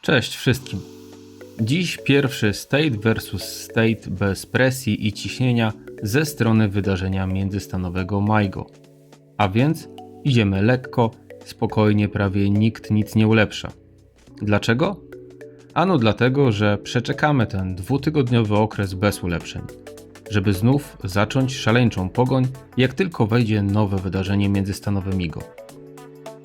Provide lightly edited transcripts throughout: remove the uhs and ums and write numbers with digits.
Cześć wszystkim. Dziś pierwszy State vs State bez presji i ciśnienia ze strony wydarzenia międzystanowego MIGO. A więc idziemy lekko, spokojnie, prawie nikt nic nie ulepsza. Dlaczego? Ano dlatego, że przeczekamy ten dwutygodniowy okres bez ulepszeń, żeby znów zacząć szaleńczą pogoń, jak tylko wejdzie nowe wydarzenie międzystanowe MIGO.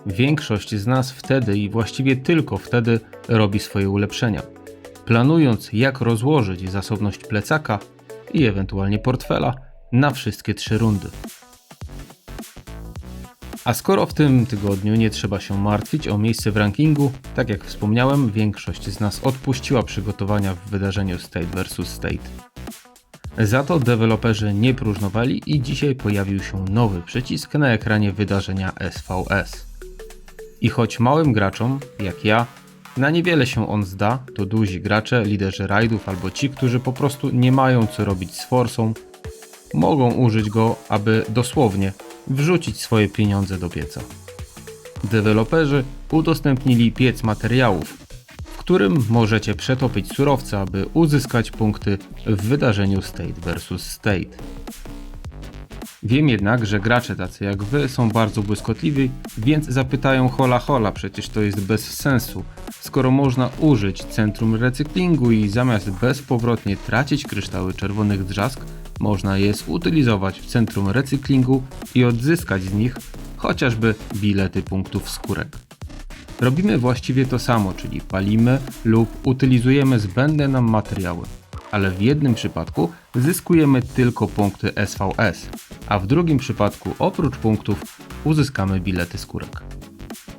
Większość z nas wtedy i właściwie tylko wtedy robi swoje ulepszenia, planując jak rozłożyć zasobność plecaka i ewentualnie portfela na wszystkie 3 rundy. A skoro w tym tygodniu nie trzeba się martwić o miejsce w rankingu, tak jak wspomniałem, większość z nas odpuściła przygotowania w wydarzeniu State vs State. Za to deweloperzy nie próżnowali i dzisiaj pojawił się nowy przycisk na ekranie wydarzenia SVS. I choć małym graczom, jak ja, na niewiele się on zda, to duzi gracze, liderzy rajdów albo ci, którzy po prostu nie mają co robić z forsą, mogą użyć go, aby dosłownie wrzucić swoje pieniądze do pieca. Deweloperzy udostępnili piec materiałów, w którym możecie przetopić surowce, aby uzyskać punkty w wydarzeniu State vs State. Wiem jednak, że gracze tacy jak wy są bardzo błyskotliwi, więc zapytają hola, przecież to jest bez sensu, skoro można użyć centrum recyklingu i zamiast bezpowrotnie tracić kryształy czerwonych drzask, można je zutylizować w centrum recyklingu i odzyskać z nich chociażby bilety punktów skórek. Robimy właściwie to samo, czyli palimy lub utylizujemy zbędne nam materiały, ale w jednym przypadku zyskujemy tylko punkty SVS, a w drugim przypadku oprócz punktów uzyskamy bilety skórek.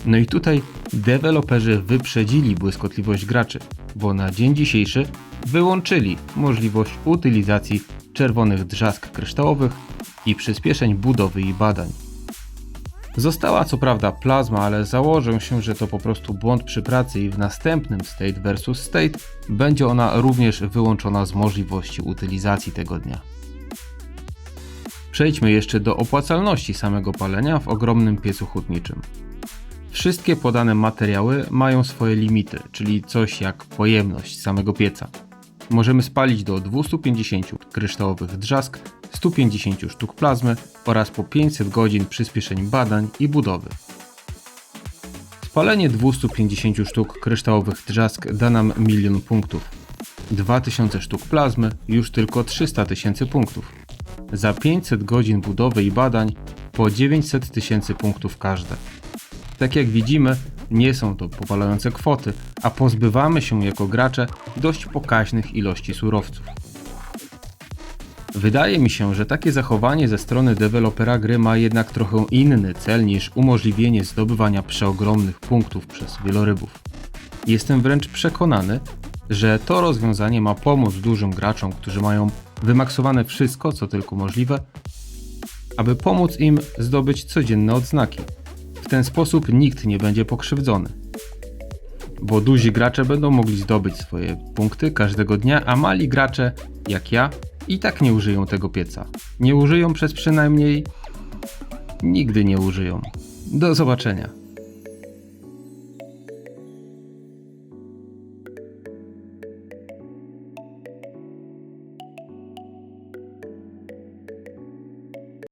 No i tutaj deweloperzy wyprzedzili błyskotliwość graczy, bo na dzień dzisiejszy wyłączyli możliwość utylizacji czerwonych drzask kryształowych i przyspieszeń budowy i badań. Została co prawda plazma, ale założę się, że to po prostu błąd przy pracy i w następnym State vs State będzie ona również wyłączona z możliwości utylizacji tego dnia. Przejdźmy jeszcze do opłacalności samego palenia w ogromnym piecu hutniczym. Wszystkie podane materiały mają swoje limity, czyli coś jak pojemność samego pieca. Możemy spalić do 250 kryształowych drzask, 150 sztuk plazmy oraz po 500 godzin przyspieszeń badań i budowy. Spalenie 250 sztuk kryształowych drzask da nam 1 000 000 punktów. 2000 sztuk plazmy już tylko 300 000 punktów. Za 500 godzin budowy i badań po 900 000 punktów każde. Tak jak widzimy, nie są to powalające kwoty, a pozbywamy się jako gracze dość pokaźnych ilości surowców. Wydaje mi się, że takie zachowanie ze strony dewelopera gry ma jednak trochę inny cel niż umożliwienie zdobywania przeogromnych punktów przez wielorybów. Jestem wręcz przekonany, że to rozwiązanie ma pomóc dużym graczom, którzy mają wymaksowane wszystko, co tylko możliwe, aby pomóc im zdobyć codzienne odznaki. W ten sposób nikt nie będzie pokrzywdzony, bo duzi gracze będą mogli zdobyć swoje punkty każdego dnia, a mali gracze, jak ja, i tak nie użyją tego pieca. Nie użyją przez przynajmniej... nigdy nie użyją. Do zobaczenia.